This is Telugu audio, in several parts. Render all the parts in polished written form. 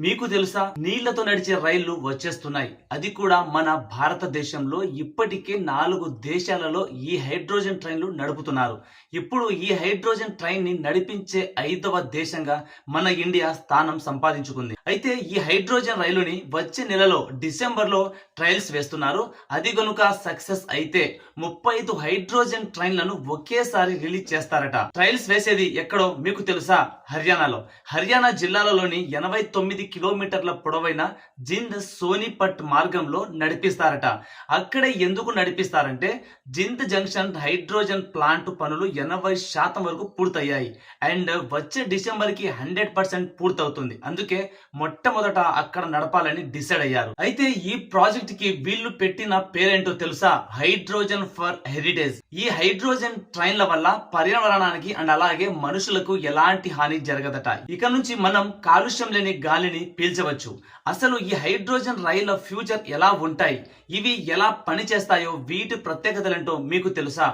మీకు తెలుసా, నీళ్లతో నడిచే రైళ్లు వచ్చేస్తున్నాయి. అది కూడా మన భారతదేశంలో ఇప్పటికే 4 దేశాలలో ఈ హైడ్రోజన్ ట్రైన్లు నడుపుతున్నారు. ఇప్పుడు ఈ హైడ్రోజన్ ట్రైన్ ని నడిపించే 5వ దేశంగా మన ఇండియా స్థానం సంపాదించుకుంది. అయితే ఈ హైడ్రోజన్ రైలుని వచ్చే నెలలో డిసెంబర్లో ట్రయల్స్ వేస్తున్నారు. అది గనుక సక్సెస్ అయితే 35 హైడ్రోజన్ ట్రైన్లను ఒకేసారి రిలీజ్ చేస్తారట. ట్రయల్స్ వేసేది ఎక్కడో మీకు తెలుసా? హర్యానా జిల్లాలలోని 89 కిలోమీటర్ల పొడవైన జింద్ సోనిపట్ మార్గంలో నడిపిస్తారట. అక్కడే ఎందుకు నడిపిస్తారంటే జింద్ జంక్షన్ హైడ్రోజన్ ప్లాంట్ పనులు 80% వరకు పూర్తయ్యాయి. అండ్ వచ్చే డిసెంబర్ కి 100% పూర్తవుతుంది. అందుకే మొట్టమొదట అక్కడ నడపాలని డిసైడ్ అయ్యారు. అయితే ఈ ప్రాజెక్ట్ కి వీళ్ళు పెట్టిన పేరేంటో తెలుసా? Hydrogen for heritage. ఈ హైడ్రోజన్ ట్రైన్ల వల్ల పర్యావరణానికి అండ్ అలాగే మనుషులకు ఎలాంటి హాని జరగదట. ఇక నుంచి మనం కాలుష్యం లేని గాలిని పీల్చవచ్చు. అసలు ఈ హైడ్రోజన్ రైళ్ల ఫ్యూచర్ ఎలా ఉంటాయి, ఇవి ఎలా పనిచేస్తాయో, వీటి ప్రత్యేకతలేంటో మీకు తెలుసా?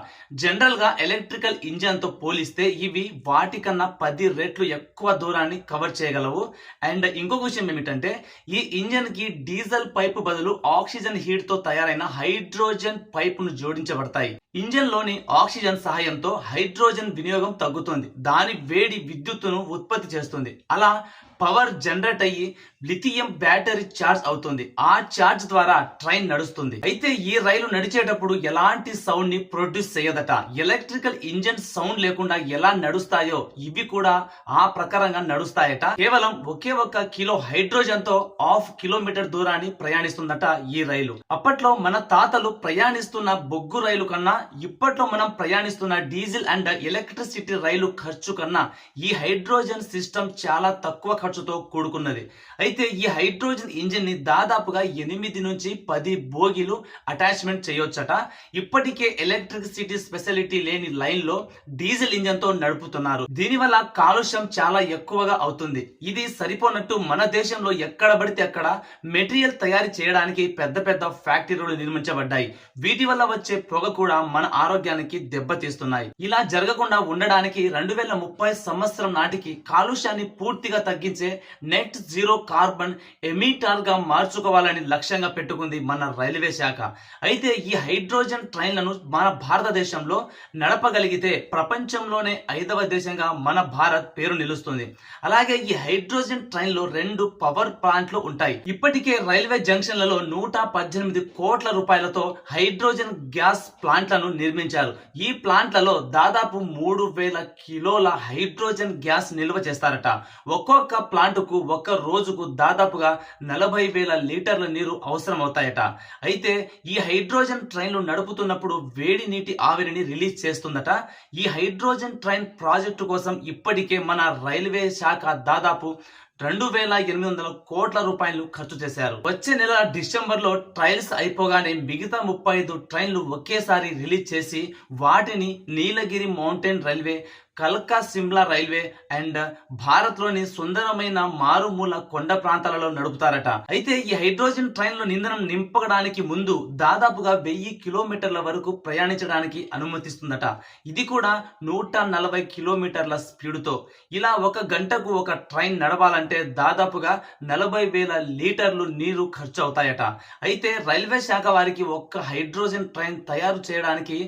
జనరల్ గా ఎలక్ట్రికల్ ఇంజన్ తో పోలిస్తే ఇవి వాటికన్నా 10 రెట్లు ఎక్కువ దూరాన్ని కవర్ చేయగలవు. అండ్ ఇంకొక విషయం ఏమిటంటే ఈ ఇంజన్ కి డీజిల్ పైపు బదులు ఆక్సిజన్ హీట్ తో తయారైన హైడ్రోజన్ పైపును జోడించబడతాయి. ఇంజన్ లోని ఆక్సిజన్ సహాయంతో హైడ్రోజన్ వినియోగం తగ్గుతుంది. దాని వేడి విద్యుత్తును ఉత్పత్తి చేస్తుంది. అలా పవర్ జనరేట్ అయ్యి లిథియం బ్యాటరీ ఛార్జ్ అవుతుంది. ఆ ఛార్జ్ ద్వారా ట్రైన్ నడుస్తుంది. అయితే ఈ రైలు నడిచేటప్పుడు ఎలాంటి సౌండ్ ని ప్రొడ్యూస్ చేయదట. ఎలక్ట్రికల్ ఇంజన్ సౌండ్ లేకుండా ఎలా నడుస్తాయో ఇవి కూడా ఆ ప్రకారంగా నడుస్తాయట. కేవలం ఒకే ఒక్క కిలో హైడ్రోజన్ తో 1/2 కిలోమీటర్ దూరాన్ని ప్రయాణిస్తుందట ఈ రైలు. అప్పట్లో మన తాతలు ప్రయాణిస్తున్న బొగ్గు రైలు కన్నా ఇప్పట్లో మనం ప్రయాణిస్తున్న డీజిల్ అండ్ ఎలక్ట్రిసిటీ రైలు ఖర్చు కన్నా ఈ హైడ్రోజన్ సిస్టమ్ చాలా తక్కువ ఖర్చుతో కూడుకున్నది. అయితే ఈ హైడ్రోజన్ ఇంజిన్ ని దాదాపుగా 8 నుంచి 10 బోగీలు అటాచ్మెంట్ చేయొచ్చట. ఇప్పటికే ఎలక్ట్రిసిటీ స్పెషాలిటీ లేని లైన్ లో డీజిల్ ఇంజన్ తో నడుపుతున్నారు. దీనివల్ల కాలుష్యం చాలా ఎక్కువగా అవుతుంది. ఇది సరిపోనట్టు మన దేశంలో ఎక్కడ పడితే అక్కడ మెటీరియల్ తయారు చేయడానికి పెద్ద పెద్ద ఫ్యాక్టరీలు నిర్మించబడ్డాయి. వీటి వల్ల వచ్చే పొగ కూడా మన ఆరోగ్యానికి దెబ్బతీస్తున్నాయి. ఇలా జరగకుండా ఉండడానికి 2030 సంవత్సరం నాటికి కాలుష్యాన్ని పూర్తిగా తగ్గించే నెట్ జీరో కార్బన్ ఎమిటర్ గా మార్చుకోవాలని లక్ష్యంగా పెట్టుకుంది మన రైల్వే శాఖ. అయితే ఈ హైడ్రోజన్ ట్రైన్లను మన భారతదేశంలో నడపగలిగితే ప్రపంచంలోనే 5వ దేశంగా మన భారత్ పేరు నిలుస్తుంది. అలాగే ఈ హైడ్రోజన్ ట్రైన్ లో 2 పవర్ ప్లాంట్లు ఉంటాయి. ఇప్పటికే రైల్వే జంక్షన్లలో 118 కోట్ల రూపాయలతో హైడ్రోజన్ గ్యాస్ ప్లాంట్లను నిర్మించారు. ఈ ప్లాంట్లలో దాదాపు 3000 కిలోల హైడ్రోజన్ గ్యాస్ నిల్వ చేస్తారట. ఒక్కొక్క ప్లాంట్ కు ఒక్క రోజుకు దాదాపుగా 40,000 లీటర్ల నీరు అవసరం అవుతాయట. అయితే ఈ హైడ్రోజన్ ట్రైన్లు నడుపుతున్నప్పుడు వేడి నీటి ఆవిరిని రిలీజ్ చేస్తుందట. ఈ హైడ్రోజన్ ట్రైన్ ప్రాజెక్టు కోసం ఇప్పటికే మన రైల్వే శాఖ దాదాపు 2,800 కోట్ల రూపాయలు ఖర్చు చేశారు. వచ్చే నెల డిసెంబర్ లో ట్రయల్స్ అయిపోగానే మిగతా 35 ట్రైన్లు ఒకేసారి రిలీజ్ చేసి వాటిని నీలగిరి మౌంటైన్ రైల్వే, కల్కా సిమ్లా రైల్వే అండ్ భారత్ లోని సుందరమైన మారుమూల కొండ ప్రాంతాలలో నడుపుతారట. అయితే ఈ హైడ్రోజన్ ట్రైన్ లో ఇంధనం నింపడానికి ముందు దాదాపుగా 1000 కిలోమీటర్ల వరకు ప్రయాణించడానికి అనుమతిస్తుందట. ఇది కూడా 140 కిలోమీటర్ల స్పీడ్ తో. ఇలా 1 గంటకు ఒక ట్రైన్ నడవాలంటే దాదాపుగా 40,000 లీటర్లు నీరు ఖర్చు అవుతాయట. అయితే రైల్వే శాఖ వారికి ఒక్క హైడ్రోజన్ ట్రైన్ తయారు చేయడానికి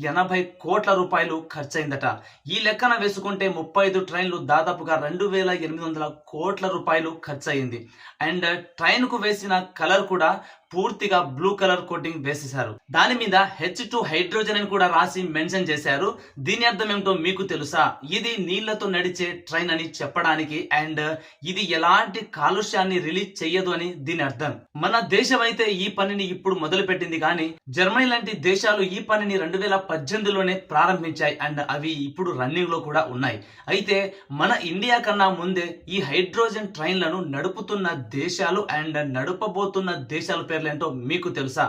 80 కోట్ల రూపాయలు ఖర్చయిందట. ఈ లెక్కన వేసుకుంటే 35 ట్రైన్లు దాదాపుగా 2,800 కోట్ల రూపాయలు ఖర్చయింది. అండ్ ట్రైన్ కు వేసిన కలర్ కూడా పూర్తిగా బ్లూ కలర్ కోటింగ్ వేసేశారు. దాని మీద H2 హైడ్రోజన్ అని కూడా రాసి మెన్షన్ చేశారు. దీని అర్థం ఏమిటో మీకు తెలుసా? ఇది నీళ్లతో నడిచే ట్రైన్ అని చెప్పడానికి అండ్ ఇది ఎలాంటి కాలుష్యాన్ని రిలీజ్ చేయదు అని దీని అర్థం. మన దేశం అయితే ఈ పనిని ఇప్పుడు మొదలు పెట్టింది, కానీ జర్మనీ లాంటి దేశాలు ఈ పనిని 2018లోనే ప్రారంభించాయి అండ్ అవి ఇప్పుడు రన్నింగ్ లో కూడా ఉన్నాయి. అయితే మన ఇండియా కన్నా ముందే ఈ హైడ్రోజన్ ట్రైన్లను నడుపుతున్న దేశాలు అండ్ నడుపబోతున్న దేశాల పేర్లు పేర్లు ఏంటో మీకు తెలుసా?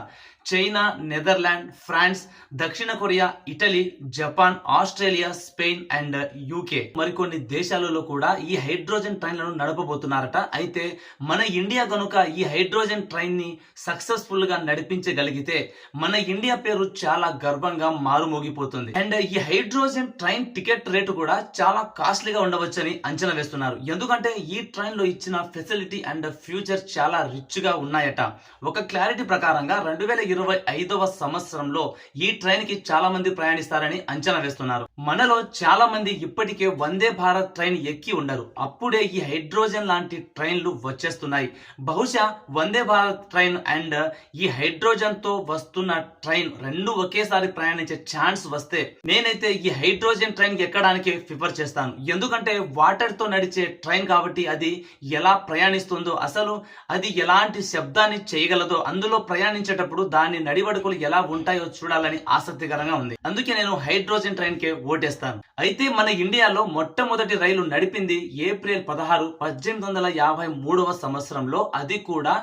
చైనా, నెదర్లాండ్, ఫ్రాన్స్, దక్షిణ Korea, Italy, Japan, Australia, Spain and UK మరికొన్ని దేశాలలో కూడా ఈ హైడ్రోజన్ ట్రైన్లను నడపబోతున్నారట. అయితే మన ఇండియా కనుక ఈ హైడ్రోజన్ ట్రైన్ ని సక్సెస్ఫుల్ గా నడిపించగలిగితే మన ఇండియా పేరు చాలా గర్వంగా మారుమోగిపోతుంది. అండ్ ఈ హైడ్రోజన్ ట్రైన్ టికెట్ రేటు కూడా చాలా కాస్ట్లీగా ఉండవచ్చని అంచనా వేస్తున్నారు. ఎందుకంటే ఈ ట్రైన్ లో ఇచ్చిన ఫెసిలిటీ అండ్ ఫ్యూచర్ చాలా రిచ్ గా ఉన్నాయట. ఒక క్లారిటీ ప్రకారంగా 2025వ సంవత్సరంలో ఈ ట్రైన్ కి చాలా మంది ప్రయాణిస్తారని అంచనా వేస్తున్నారు. మనలో చాలా మంది ఇప్పటికే వందే భారత్ ట్రైన్ ఎక్కి ఉండరు. అప్పుడే ఈ హైడ్రోజన్ లాంటి ట్రైన్లు వచ్చేస్తున్నాయి. బహుశా వందే భారత్ ట్రైన్ అండ్ ఈ హైడ్రోజన్ తో వస్తున్న ట్రైన్ రెండు ఒకేసారి ప్రయాణించే ఛాన్స్ వస్తే నేనైతే ఈ హైడ్రోజన్ ట్రైన్ ఎక్కడానికి ప్రిఫర్ చేస్తాను. ఎందుకంటే వాటర్ తో నడిచే ట్రైన్ కాబట్టి అది ఎలా ప్రయాణిస్తుందో, అసలు అది ఎలాంటి శబ్దాన్ని చేయగలదో, అందులో ప్రయాణించేటప్పుడు దాని నడివడుకులు ఎలా ఉంటాయో చూడాలని ఆసక్తికరంగా ఉంది. అందుకే నేను హైడ్రోజన్ ట్రైన్ కే ఓటేస్తాను. అయితే మన ఇండియాలో మొట్టమొదటి రైలు నడిపింది ఏప్రిల్ 16, 1853వ సంవత్సరంలో. అది కూడా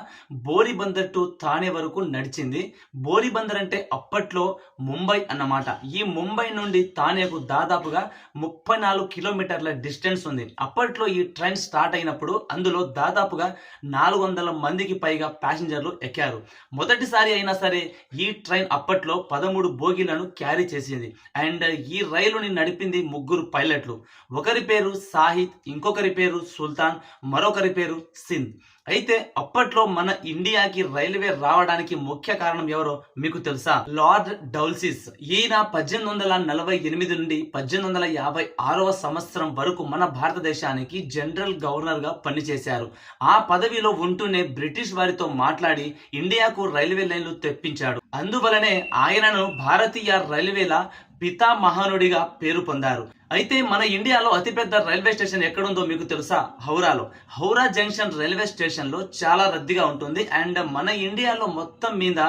బోరిబందర్ టు థానే వరకు నడిచింది. బోరిబందర్ అంటే అప్పట్లో ముంబై అన్నమాట. ఈ ముంబై నుండి థానేకు దాదాపుగా 34 కిలోమీటర్ల డిస్టెన్స్ ఉంది. అప్పట్లో ఈ ట్రైన్ స్టార్ట్ అయినప్పుడు అందులో దాదాపుగా 400 మందికి పైగా ప్యాసింజర్లు ఎక్కారు. మొదటిసారి అయినా సరే ఈ ట్రైన్ అప్పట్లో 13 బోగీలను క్యారీ చేసింది. అండ్ ఈ రైలుని నడిపింది 3 పైలట్లు. ఒకరి పేరు సాహిద్, ఇంకొకరి పేరు సుల్తాన్, మరొకరి పేరు సింధ్. అయితే అప్పట్లో మన ఇండియాకి రైల్వే రావడానికి ముఖ్య కారణం ఎవరో మీకు తెలుసా? లార్డ్ డౌల్సిస్. ఈయన 1848 నుండి 1856వ సంవత్సరం వరకు మన భారతదేశానికి జనరల్ గవర్నర్ గా పనిచేశారు. ఆ పదవిలో ఉంటూనే బ్రిటిష్ వారితో మాట్లాడి ఇండియాకు రైల్వే లైన్లు తెప్పించాడు. అందువలనే ఆయనను భారతీయ రైల్వేల పితామహనుడిగా పేరు పొందారు. అయితే మన ఇండియాలో అతిపెద్ద రైల్వే స్టేషన్ ఎక్కడుందో మీకు తెలుసా? హౌరాలో. హౌరా జంక్షన్ రైల్వే స్టేషన్ లో చాలా రద్దీగా ఉంటుంది. అండ్ మన ఇండియాలో మొత్తం మీద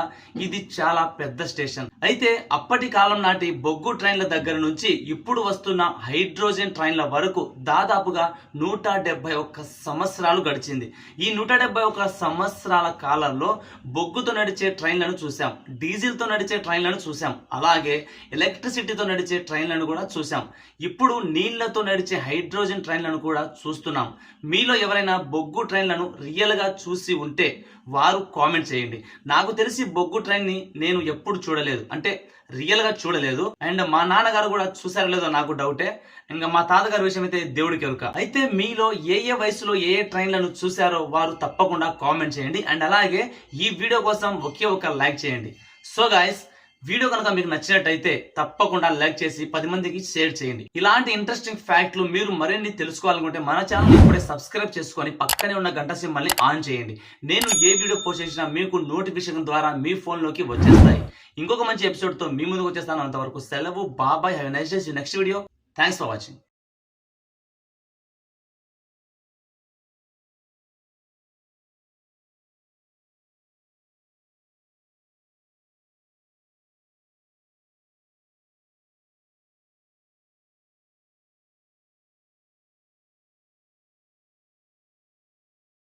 ఇది చాలా పెద్ద స్టేషన్. అయితే అప్పటి కాలం నాటి బొగ్గు ట్రైన్ల దగ్గర నుంచి ఇప్పుడు వస్తున్న హైడ్రోజన్ ట్రైన్ల వరకు దాదాపుగా 171 సంవత్సరాలు గడిచింది. ఈ 171 సంవత్సరాల కాలంలో బొగ్గుతో నడిచే ట్రైన్లను చూసాం, డీజిల్ తో నడిచే ట్రైన్లను చూసాం, అలాగే ఎలక్ట్రిసిటీతో నడిచే ట్రైన్లను కూడా చూసాం. ఇప్పుడు నీళ్లతో నడిచే హైడ్రోజన్ ట్రైన్లను కూడా చూస్తున్నాం. మీలో ఎవరైనా బొగ్గు ట్రైన్లను రియల్ గా చూసి ఉంటే వారు కామెంట్ చేయండి. నాకు తెలిసి బొగ్గు ట్రైన్ ని నేను ఎప్పుడు చూడలేదు, అంటే రియల్ గా చూడలేదు. అండ్ మా నాన్నగారు కూడా చూసారో లేదో నాకు డౌటే. ఇంకా మా తాతగారి విషయం అయితే దేవుడికి ఎరుక. అయితే మీలో ఏ వయసులో ఏ ట్రైన్లను చూసారో వారు తప్పకుండా కామెంట్ చేయండి. అండ్ అలాగే ఈ వీడియో కోసం ఒకే ఒక లైక్ చేయండి. సో గైస్, వీడియో కనుక మీకు నచ్చినట్టయితే తప్పకుండా లైక్ చేసి 10 మందికి షేర్ చేయండి. ఇలాంటి ఇంట్రెస్టింగ్ ఫ్యాక్ట్లు మీరు మరిన్ని తెలుసుకోవాలనుకుంటే మన ఛానల్ ఇప్పుడే సబ్స్క్రైబ్ చేసుకొని పక్కనే ఉన్న గంట సింబల్ ని ఆన్ చేయండి. నేను ఏ వీడియో పోస్ట్ చేసినా మీకు నోటిఫికేషన్ ద్వారా మీ ఫోన్ లోకి వచ్చేస్తాయి. ఇంకొక మంచి ఎపిసోడ్ తో మీ ముందుకు వచ్చేస్తాను. అంతవరకు సెలవు. బాబాయ్. Have a nice day. Next video. Thanks for watching.